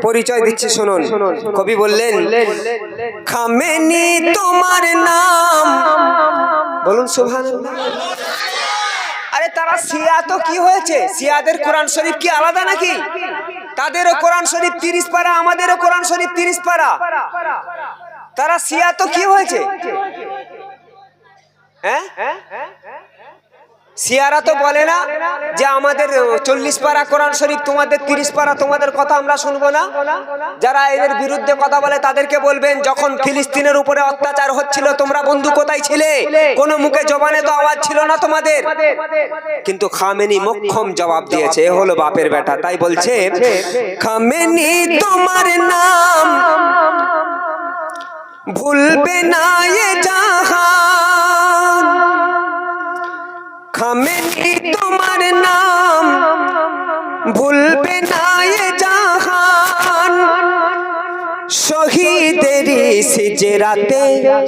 পরিচয় দিচ্ছি শুনুন। কবি বললেন, খামেনি তোমার নাম, বলুন সুবহানাল্লাহ। আরে তারা শিয়া তো কি হয়েছে? শিয়াদের কোরআন শরীফ কি আলাদা নাকি? তাদেরও কোরআন শরীফ 30 পারা, আমাদেরও কোরআন শরীফ 30 পারা। তারা শিয়া তো কি হয়েছে? হ্যাঁ, শিয়ারা তো বলে না যে আমাদের 40 পারা কোরআন শরীফ, তোমাদের 30 পারা, তোমাদের কথা আমরা শুনবো না। যারা এদের বিরুদ্ধে কথা বলে তাদেরকে বলবেন, যখন ফিলিস্তিনের উপরে অত্যাচার হচ্ছিল তোমরা বন্ধু কোথায় ছিলে? কোন মুখে জবানে তো আওয়াজ ছিল না তোমাদের। কিন্তু খামেনি মোক্ষম জবাব দিয়েছে, এ হলো বাপের বেটা। তাই বলছে, খামেনি তোমার নাম ভুলবে না এ জাহান, খামেনি তোমার নাম ভুলবে না এ জাহান। শহীদেরই সিজরাতে,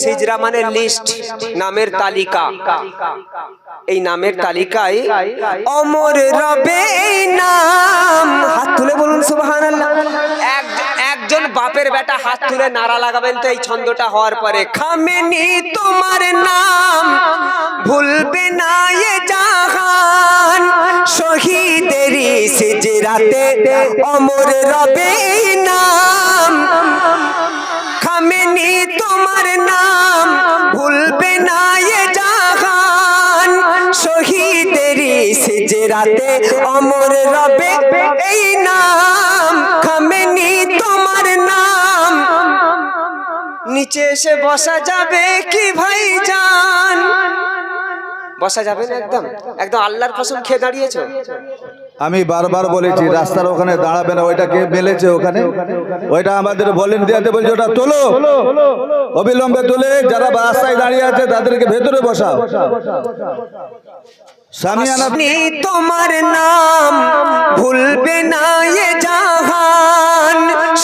সিজরা মানে লিস্ট, নামের তালিকা, এই নামের তালিকায় অমর রবে এই নাম। হাত তুলে বলুন সুবহানাল্লাহ। একজন বাপের বেটা হাত তুলে নারা লাগাবেন তো এই ছন্দটা হওয়ার পরে, খামেনি তোমার নাম ভুলবে না এ জাহান। শহীদেরই সিজরাতে অমর রবে এই নাম। খামেনি তোমার নাম ভুলবে না এ জাহান। শহীদেরই সিজরাতে অমর রবে এই নাম। খামেনি তোমার নাম। নিচে এসে বসা যাবে কি ভাইজান? বসা যাবে না? একদম একদম আল্লাহর কসম খেয়ে দাঁড়িয়েছো। আমি বারবার বলেছি রাস্তার ওখানে দাঁড়াবে না, ওইটা কে মেলেছে ওখানে, ওইটা আমাদের ভলেন্টিয়ারদের বলছে ওটা তোলো, অবিলম্বে তুলে যারা রাস্তায় দাঁড়িয়ে আছে তাদেরকে ভেতরে বসাও। সামিয়ানা তোমার নাম ভুলবে না এ জাহান।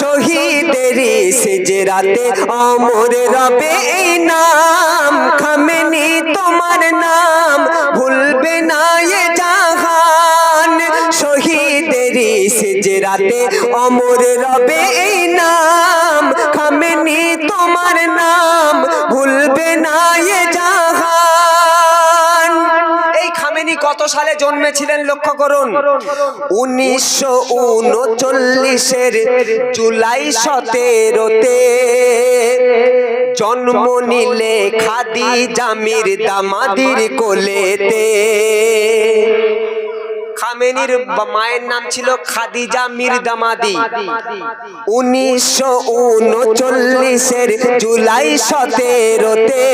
শহীদেরই সিজরাতে অমর রবে এই নাম। খামেনি তোমার নাম ভুলবে না এ জাহান। শহীদেরই সিজরাতে অমর রবে এই নাম। খামেনি তোমার নাম ভুলবে না এ জাহান। এই খামেনি কত সালে জন্মেছিলেন লক্ষ্য করুন। 1939-এর জুলাই 17-তে জন্ম নিলে খাদিজা মীর দামাদির কোলেতে। খামেনির মায়ের নাম ছিল খাদিজা মীর দামাদি। 1939-এর জুলাই 17-তে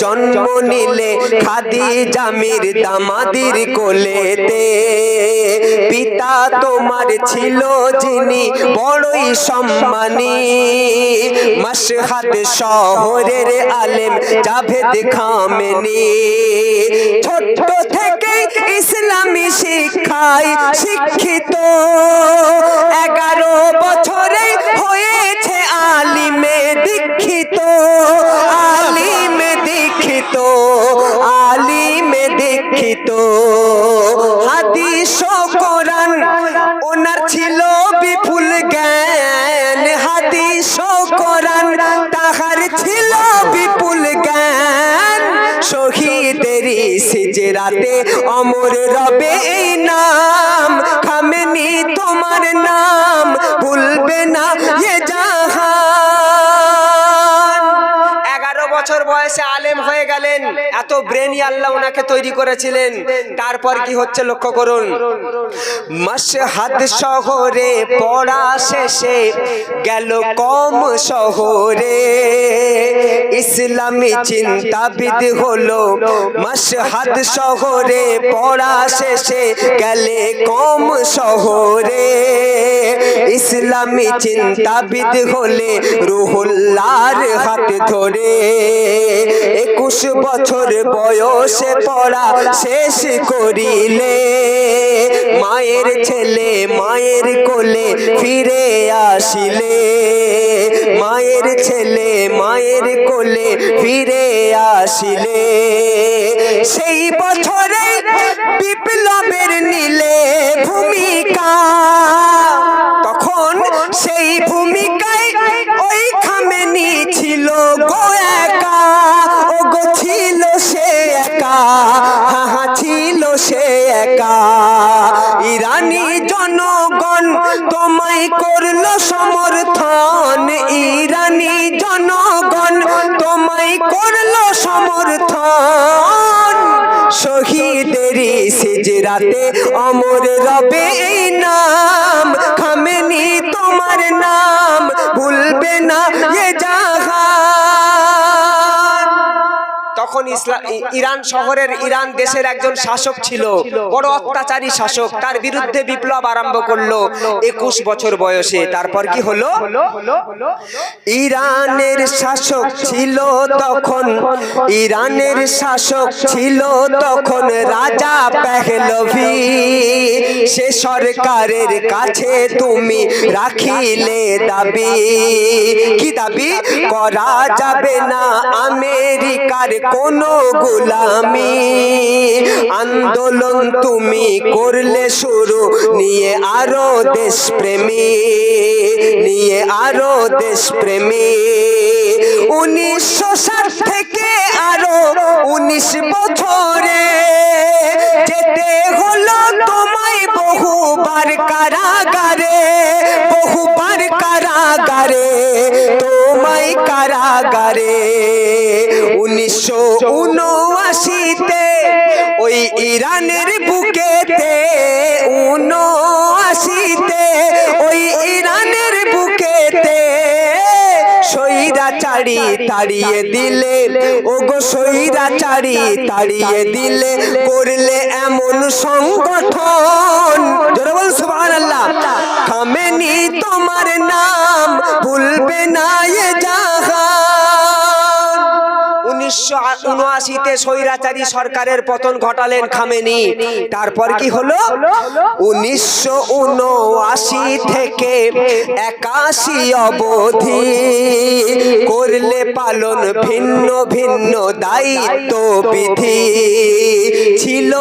জন্ম নিলে খাদিজা মীর দামাদির কোলেতে। পিতা তোমার ছিল যিনি বড়ই সম্মানী, মশহাদ শহরের আলেম জাভেদ খামেনি। ছোট থেকে ইসলামী শিক্ষায় শিক্ষিত, 11 বছরে হয়েছে আলিমে দীক্ষিত। আলিমে দীক্ষিত, আলিমে দীক্ষিত। হাদিস ও কোরআন ওনার ছিল বিপুল জ্ঞান। হাদিস ও কোরআন তাহার ছিল বিপুল জ্ঞান। শহীদেরই সিজরাতে অমর রবে এই নাম। খামেনি তোমার নাম ভুলবে না এ জাহান। 11 বছর বয়সে আলেম হয়ে গেলেন। এত ব্রেনি আল্লাহ ওনাকে তৈরি করেছিলেন। তারপর কি হচ্ছে লক্ষ্য করুন। মশহাদ শহরে পড়া শেষে গেল কম শহরে। ইসলামী চিন্তাবিদ হলো মশহাদ শহরে পড়া শেষে গেলে কম শহরে। ইসলামী চিন্তাবিদ হলে রুহুল্লাহর হাত ধরে। 21 বছর বয়সে পড়া শেষ করিলে মায়ের ছেলে মায়ের কোলে ফিরে আসিলে। মায়ের ছেলে মায়ের কোলে ফিরে আসিলে। সেই বছরে বিপ্লবের নিলে ভূমিকা। তখন একা। ইরানি জনগণ তোমায় করলো সমর্থন, ইরানি জনগণ তোমায় করলো সমর্থন। শহীদেরই সিজরাতে অমর রবে এই নাম, খামেনি তোমার নাম ভুলবে না এ জাহান। তখন ইরান শহরের, ইরান দেশের একজন শাসক ছিল, বড় অত্যাচারী শাসক। তার বিরুদ্ধে বিপ্লব আরম্ভ করলো 21 বছর বয়সে। তারপর কি হলো? ইরানের শাসক ছিল তখন, ইরানের শাসক ছিল তখন রাজা পেহলভি। সে সরকারের কাছে তুমি রাখিলে দাবি, কি দাবি? করা যাবে না আমেরিকার কোনো গোলামি। আন্দোলন তুমি করলে শুরু, নিয়ে আরো দেশপ্রেমী, নিয়ে আরো দেশপ্রেমী। 1960 থেকে আরো 19 বছরে যেতে হলো তোমায় বহুবার কারাগারে, বহুবার কারাগারে, তোমায় কারাগারে। 1979-তে ওই ইরানের বুকেতে, 79-তে ওই ইরানের বুকেতে স্বৈরাচারী তাড়িয়ে দিলে, ওগো স্বৈরাচারী তাড়িয়ে দিলে, করলে এমন সংগঠন, জোরে বল সুবহানাল্লাহ। খামেনি তোমার নাম ভুলবে না এ জাহান। 1979-তে স্বৈরাচারী সরকারের পতন ঘটালেন খামেনি। তারপর কি হলো? 1979 থেকে 81 অবধি করলে পালন ভিন্ন ভিন্ন দায়িত্ব বিধি। ছিল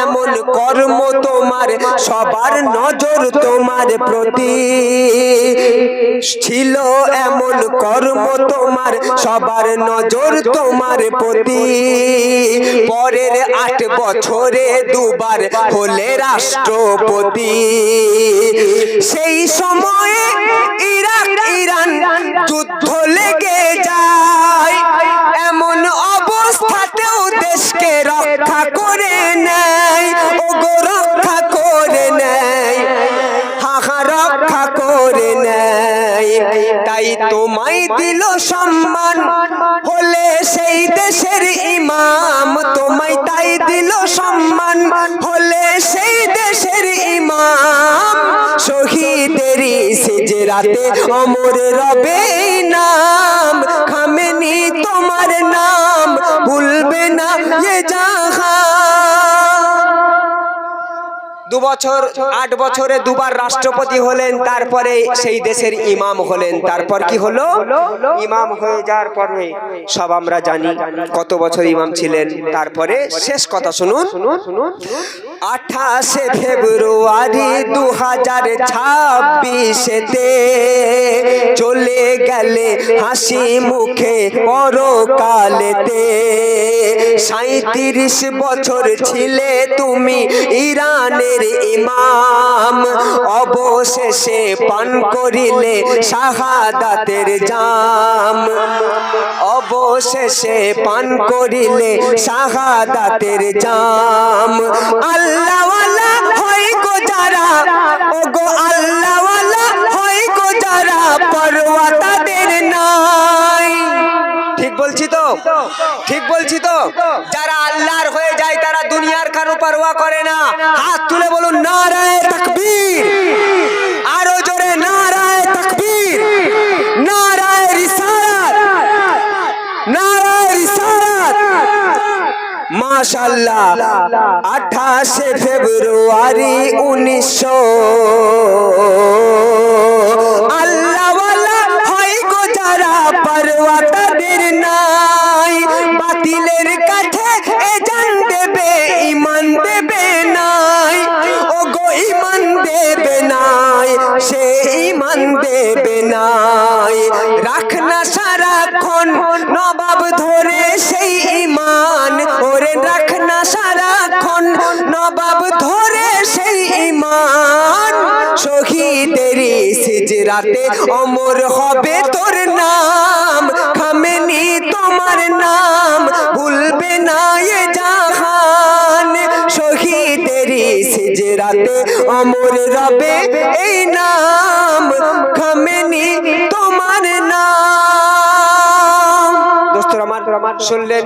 এমন কর্ম তোমার, সবার নজর তোমার প্রতি, ছিল এমন কর্ম তোমার, সবার নজর তোমার প্রতি। পরের 8 বছরে দুবার হলে রাষ্ট্রপতি। সেই সময়ে ইরাক ইরান যুদ্ধ লেগে যায়, এমন অবস্থাতেও দেশকে রক্ষা করে নেয়, ওগো রক্ষা করে নেয়, হাহা রক্ষা করে নেয়। তাই তোমায় দিল সম্মান, হলে সেই দেশের ইমাম। তোমায় তাই দিল সম্মান, হলে সেই দেশের ইমাম। শহীদেরই সিজরাতে অমর রবে নাম, খামেনি তোমার নাম ভুলবে না এ জাহান। 2 বছর 8 বছরে দুবার রাষ্ট্রপতি হলেন, তারপরে সেই দেশের ইমাম হলেন। তারপর কি হলো? ইমাম হয়ে যাওয়ার পরে সব আমরা জানি কত বছর ইমাম ছিলেন। তারপরে শেষ কথা শুনুন। 28 ফেব্রুয়ারি 2026-তে চলে গেলে হাসি মুখে পরকালেতে। 37 বছর ছিলে তুমি ইরানের ইমাম, অবশেষে পান করিলে শাহাদাতের জাম, অবশেষে পান করিলে শাহাদাতের জাম। আল্লাহওয়ালা হয় গো যারা, ওগো আল্লাহওয়ালা হয় গো যারা, পরোয়া তাদের নাই। ঠিক বলছি তো? ঠিক বলছি তো? যারা আল্লাহর হয়ে যায় তারা দুনিয়ার কারো পরোয়া করে না। হাত তুলে বলুন নারায়ে তাকবীর, আরো জোরে নারায়ে তাকবীর, নারায়ে রিসালাত, নারায়ে রিসালাত। মাশাআল্লাহ। 28 ফেব্রুয়ারি 1900 আল্লাহওয়ালা হয় গো যারা, পরোয়া তাদের নাই। বাতিলের কাছে এ জান দেবে, ঈমান দেবে নাই, ওগো ঈমান দেবে নাই, সে ঈমান দেবে নাই। রাখনা সারাক্ষণ নবাব ধরে সেই ঈমান, ওরে রাখনা সারাক্ষণ নবাব জবাব ধরে সেই ঈমান শহীদের সিজরাতে অমর হবে তোর নাম খামেনি তোমার নাম ভুলবে না এ জাহান শহীদের সিজরাতে অমর রবে এই নাম খামেনি তোমার নাম। দোস্তরা আমার শুনলেন